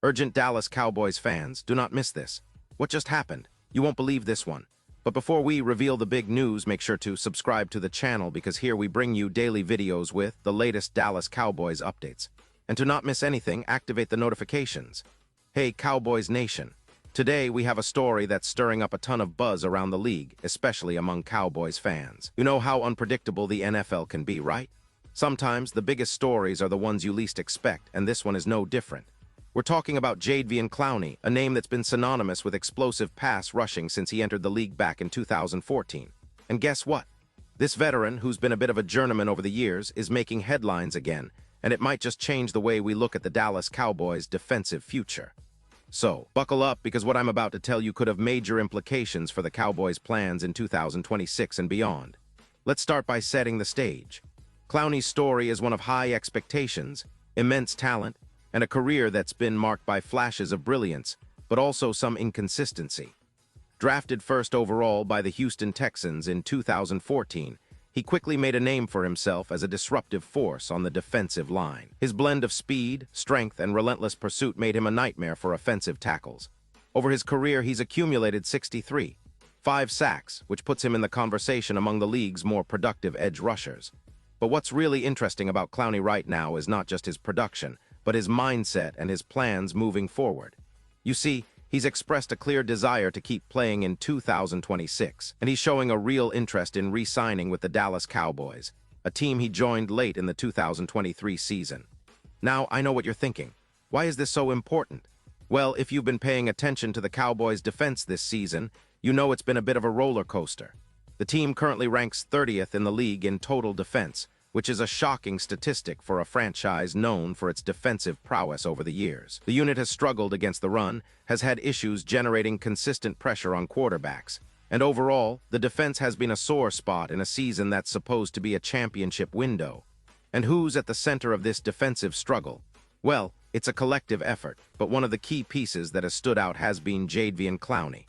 Urgent Dallas Cowboys fans, do not miss this. What just happened? You won't believe this one. But before we reveal the big news, make sure to subscribe to the channel because here we bring you daily videos with the latest Dallas Cowboys updates. And to not miss anything, activate the notifications. Hey Cowboys Nation. Today we have a story that's stirring up a ton of buzz around the league, especially among Cowboys fans. You know how unpredictable the NFL can be, right? Sometimes the biggest stories are the ones you least expect, and this one is no different. We're talking about Jadeveon Clowney, a name that's been synonymous with explosive pass rushing since he entered the league back in 2014. And guess what? This veteran, who's been a bit of a journeyman over the years, is making headlines again, and it might just change the way we look at the Dallas Cowboys' defensive future. So, buckle up because what I'm about to tell you could have major implications for the Cowboys' plans in 2026 and beyond. Let's start by setting the stage. Clowney's story is one of high expectations, immense talent, and a career that's been marked by flashes of brilliance, but also some inconsistency. Drafted first overall by the Houston Texans in 2014, he quickly made a name for himself as a disruptive force on the defensive line. His blend of speed, strength, and relentless pursuit made him a nightmare for offensive tackles. Over his career, he's accumulated 5 sacks, which puts him in the conversation among the league's more productive edge rushers. But what's really interesting about Clowney right now is not just his production, but his mindset and his plans moving forward. You see, he's expressed a clear desire to keep playing in 2026, and he's showing a real interest in re-signing with the Dallas Cowboys, a team he joined late in the 2023 season. Now, I know what you're thinking. Why is this so important? Well, if you've been paying attention to the Cowboys' defense this season, you know it's been a bit of a roller coaster. The team currently ranks 30th in the league in total defense, which is a shocking statistic for a franchise known for its defensive prowess over the years. The unit has struggled against the run, has had issues generating consistent pressure on quarterbacks, and overall, the defense has been a sore spot in a season that's supposed to be a championship window. And who's at the center of this defensive struggle? Well, it's a collective effort, but one of the key pieces that has stood out has been Jadeveon Clowney.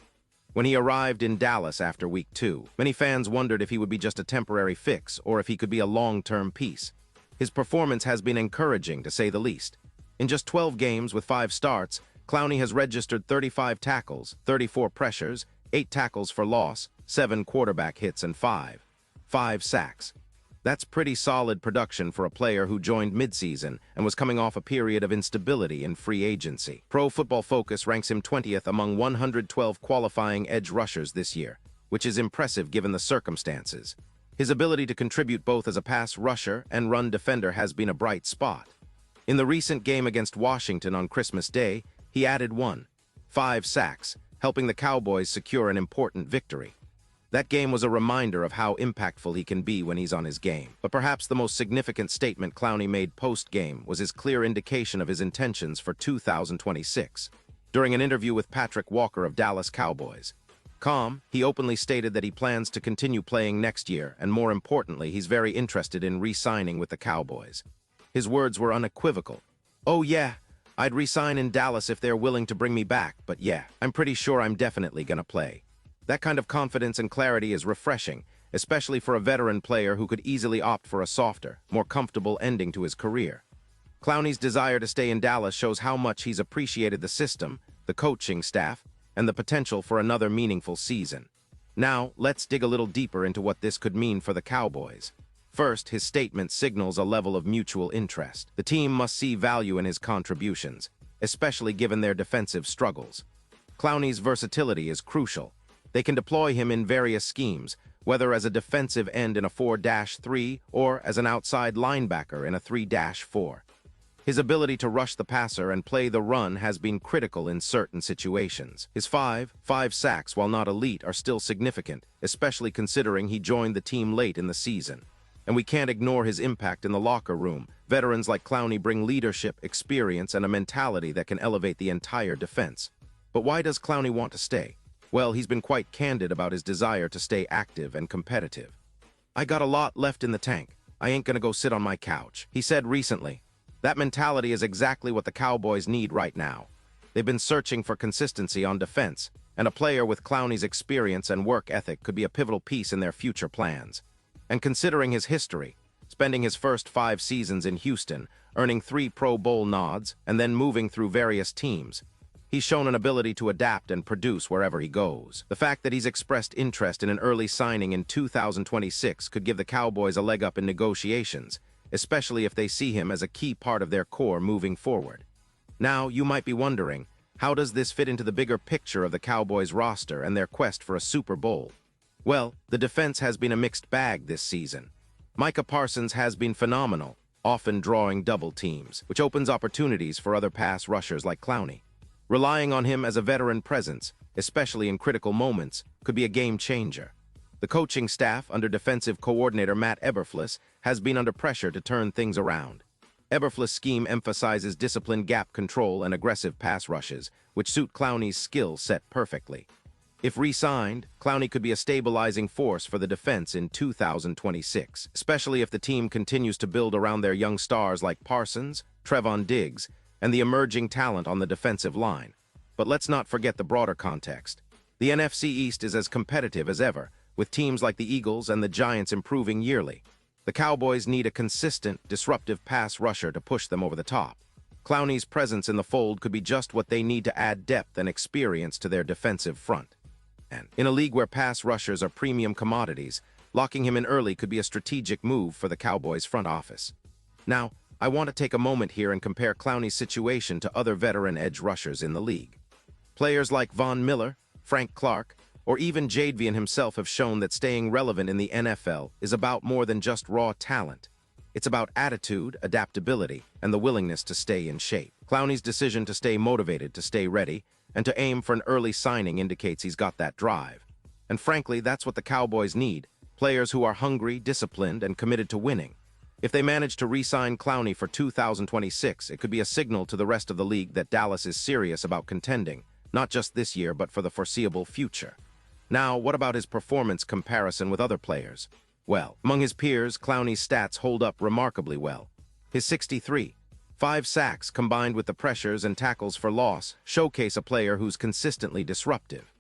When he arrived in Dallas after Week 2, many fans wondered if he would be just a temporary fix or if he could be a long-term piece. His performance has been encouraging, to say the least. In just 12 games with 5 starts, Clowney has registered 35 tackles, 34 pressures, 8 tackles for loss, 7 quarterback hits, and 5 sacks. That's pretty solid production for a player who joined midseason and was coming off a period of instability in free agency. Pro Football Focus ranks him 20th among 112 qualifying edge rushers this year, which is impressive given the circumstances. His ability to contribute both as a pass rusher and run defender has been a bright spot. In the recent game against Washington on Christmas Day, he added 5 sacks, helping the Cowboys secure an important victory. That game was a reminder of how impactful he can be when he's on his game. But perhaps the most significant statement Clowney made post-game was his clear indication of his intentions for 2026. During an interview with Patrick Walker of Dallas Cowboys.com, he openly stated that he plans to continue playing next year, and more importantly, he's very interested in re-signing with the Cowboys. His words were unequivocal. "Oh yeah, I'd re-sign in Dallas if they're willing to bring me back, but yeah, I'm pretty sure I'm definitely gonna play." That kind of confidence and clarity is refreshing, especially for a veteran player who could easily opt for a softer, more comfortable ending to his career. Clowney's desire to stay in Dallas shows how much he's appreciated the system, the coaching staff, and the potential for another meaningful season. Now, let's dig a little deeper into what this could mean for the Cowboys. First, his statement signals a level of mutual interest. The team must see value in his contributions, especially given their defensive struggles. Clowney's versatility is crucial. They can deploy him in various schemes, whether as a defensive end in a 4-3 or as an outside linebacker in a 3-4. His ability to rush the passer and play the run has been critical in certain situations. His 5 sacks, while not elite, are still significant, especially considering he joined the team late in the season. And we can't ignore his impact in the locker room. Veterans like Clowney bring leadership, experience, and a mentality that can elevate the entire defense. But why does Clowney want to stay? Well, he's been quite candid about his desire to stay active and competitive. "I got a lot left in the tank. I ain't gonna go sit on my couch," he said recently. That mentality is exactly what the Cowboys need right now. They've been searching for consistency on defense, and a player with Clowney's experience and work ethic could be a pivotal piece in their future plans. And considering his history, spending his first 5 seasons in Houston, earning 3 Pro Bowl nods, and then moving through various teams. He's shown an ability to adapt and produce wherever he goes. The fact that he's expressed interest in an early signing in 2026 could give the Cowboys a leg up in negotiations, especially if they see him as a key part of their core moving forward. Now, you might be wondering, how does this fit into the bigger picture of the Cowboys roster and their quest for a Super Bowl? Well, the defense has been a mixed bag this season. Micah Parsons has been phenomenal, often drawing double teams, which opens opportunities for other pass rushers like Clowney. Relying on him as a veteran presence, especially in critical moments, could be a game changer. The coaching staff under defensive coordinator Matt Eberflus has been under pressure to turn things around. Eberflus' scheme emphasizes disciplined gap control and aggressive pass rushes, which suit Clowney's skill set perfectly. If re-signed, Clowney could be a stabilizing force for the defense in 2026, especially if the team continues to build around their young stars like Parsons, Trevon Diggs, and the emerging talent on the defensive line. But let's not forget the broader context. The NFC East is as competitive as ever, with teams like the Eagles and the Giants improving yearly. The Cowboys need a consistent, disruptive pass rusher to push them over the top. Clowney's presence in the fold could be just what they need to add depth and experience to their defensive front. And in a league where pass rushers are premium commodities, locking him in early could be a strategic move for the Cowboys' front office. Now, I want to take a moment here and compare Clowney's situation to other veteran edge rushers in the league. Players like Von Miller, Frank Clark, or even Jadeveon himself have shown that staying relevant in the NFL is about more than just raw talent. It's about attitude, adaptability, and the willingness to stay in shape. Clowney's decision to stay motivated, to stay ready, and to aim for an early signing indicates he's got that drive. And frankly, that's what the Cowboys need, players who are hungry, disciplined, and committed to winning. If they manage to re-sign Clowney for 2026, it could be a signal to the rest of the league that Dallas is serious about contending, not just this year, but for the foreseeable future. Now, what about his performance comparison with other players? Well, among his peers, Clowney's stats hold up remarkably well. His 5 sacks combined with the pressures and tackles for loss showcase a player who's consistently disruptive.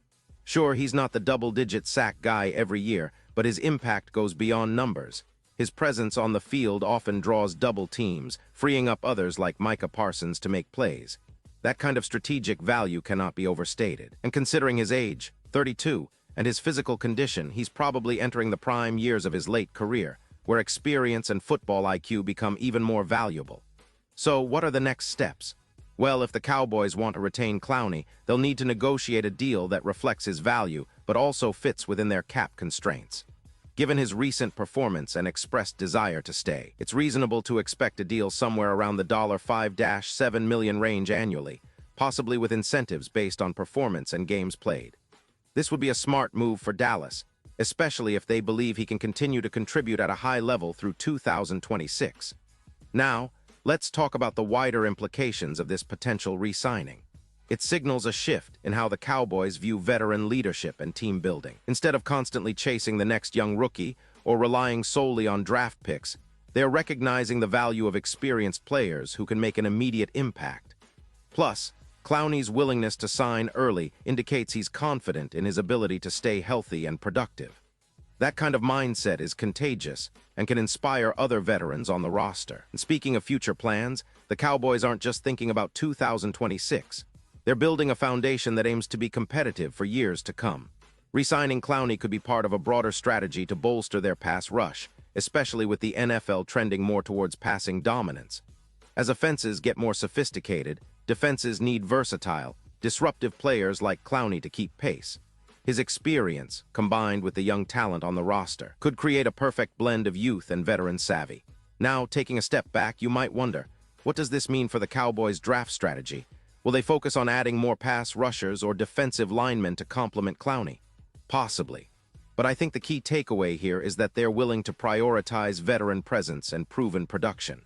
Sure, he's not the double-digit sack guy every year, but his impact goes beyond numbers. His presence on the field often draws double teams, freeing up others like Micah Parsons to make plays. That kind of strategic value cannot be overstated. And considering his age, 32, and his physical condition, he's probably entering the prime years of his late career, where experience and football IQ become even more valuable. So, what are the next steps? Well, if the Cowboys want to retain Clowney, they'll need to negotiate a deal that reflects his value, but also fits within their cap constraints. Given his recent performance and expressed desire to stay, it's reasonable to expect a deal somewhere around the $5-7 million range annually, possibly with incentives based on performance and games played. This would be a smart move for Dallas, especially if they believe he can continue to contribute at a high level through 2026. Now, let's talk about the wider implications of this potential re-signing. It signals a shift in how the Cowboys view veteran leadership and team building. Instead of constantly chasing the next young rookie or relying solely on draft picks, they're recognizing the value of experienced players who can make an immediate impact. Plus, Clowney's willingness to sign early indicates he's confident in his ability to stay healthy and productive. That kind of mindset is contagious and can inspire other veterans on the roster. And speaking of future plans, the Cowboys aren't just thinking about 2026. They're building a foundation that aims to be competitive for years to come. Re-signing Clowney could be part of a broader strategy to bolster their pass rush, especially with the NFL trending more towards passing dominance. As offenses get more sophisticated, defenses need versatile, disruptive players like Clowney to keep pace. His experience, combined with the young talent on the roster, could create a perfect blend of youth and veteran savvy. Now, taking a step back, you might wonder, what does this mean for the Cowboys' draft strategy? Will they focus on adding more pass rushers or defensive linemen to complement Clowney? Possibly. But I think the key takeaway here is that they're willing to prioritize veteran presence and proven production.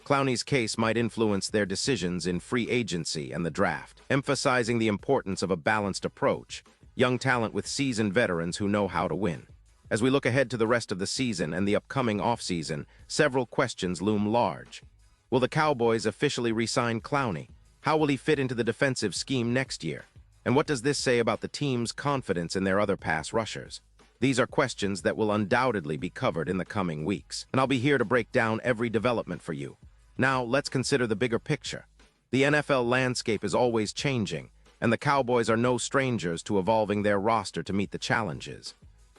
Clowney's case might influence their decisions in free agency and the draft, emphasizing the importance of a balanced approach, young talent with seasoned veterans who know how to win. As we look ahead to the rest of the season and the upcoming offseason, several questions loom large. Will the Cowboys officially re-sign Clowney? How will he fit into the defensive scheme next year? And what does this say about the team's confidence in their other pass rushers? These are questions that will undoubtedly be covered in the coming weeks, and I'll be here to break down every development for you. Now, let's consider the bigger picture. The NFL landscape is always changing, and the Cowboys are no strangers to evolving their roster to meet the challenges.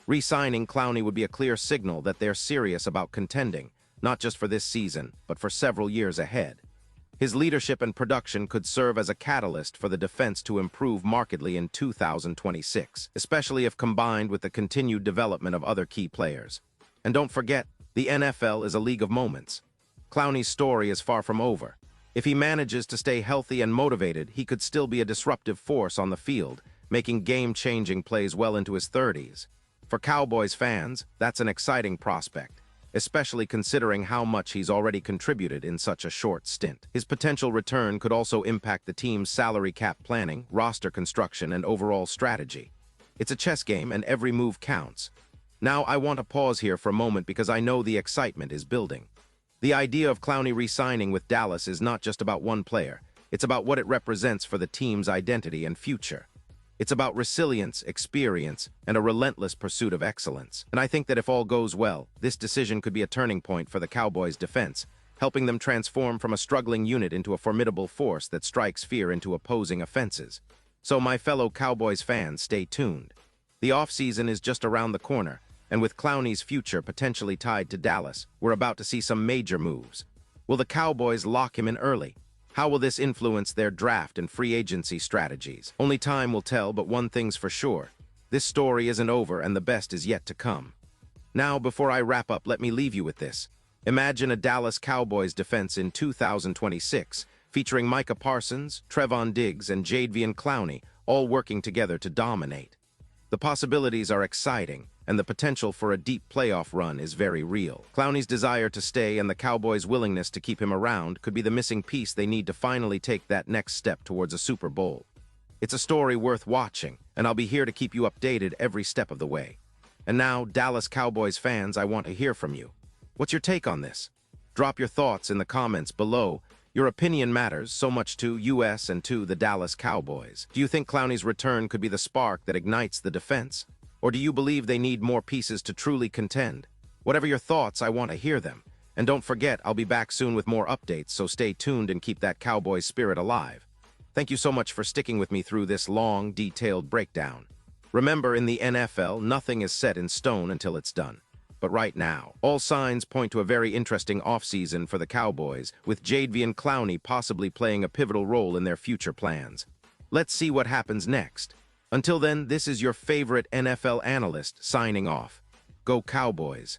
Re-signing Clowney would be a clear signal that they're serious about contending, not just for this season, but for several years ahead. His leadership and production could serve as a catalyst for the defense to improve markedly in 2026, especially if combined with the continued development of other key players. And don't forget, the NFL is a league of moments. Clowney's story is far from over. If he manages to stay healthy and motivated, he could still be a disruptive force on the field, making game-changing plays well into his 30s. For Cowboys fans, that's an exciting prospect, especially considering how much he's already contributed in such a short stint. His potential return could also impact the team's salary cap planning, roster construction, and overall strategy. It's a chess game, and every move counts. Now, I want to pause here for a moment because I know the excitement is building. The idea of Clowney re-signing with Dallas is not just about one player. It's about what it represents for the team's identity and future. It's about resilience, experience, and a relentless pursuit of excellence. And I think that if all goes well, this decision could be a turning point for the Cowboys' defense, helping them transform from a struggling unit into a formidable force that strikes fear into opposing offenses. So my fellow Cowboys fans, stay tuned. The offseason is just around the corner, and with Clowney's future potentially tied to Dallas, we're about to see some major moves. Will the Cowboys lock him in early? How will this influence their draft and free agency strategies? Only time will tell, but one thing's for sure. This story isn't over, and the best is yet to come. Now, before I wrap up, let me leave you with this. Imagine a Dallas Cowboys defense in 2026, featuring Micah Parsons, Trevon Diggs, and Jadeveon Clowney, all working together to dominate. The possibilities are exciting, and the potential for a deep playoff run is very real. Clowney's desire to stay and the Cowboys' willingness to keep him around could be the missing piece they need to finally take that next step towards a Super Bowl. It's a story worth watching, and I'll be here to keep you updated every step of the way. And now, Dallas Cowboys fans, I want to hear from you. What's your take on this? Drop your thoughts in the comments below. Your opinion matters so much to us and to the Dallas Cowboys. Do you think Clowney's return could be the spark that ignites the defense? Or do you believe they need more pieces to truly contend? Whatever your thoughts, I want to hear them. And don't forget, I'll be back soon with more updates, so stay tuned and keep that Cowboys spirit alive. Thank you so much for sticking with me through this long, detailed breakdown. Remember, in the NFL, nothing is set in stone until it's done. But right now, all signs point to a very interesting offseason for the Cowboys, with Jadeveon Clowney possibly playing a pivotal role in their future plans. Let's see what happens next. Until then, this is your favorite NFL analyst signing off. Go Cowboys!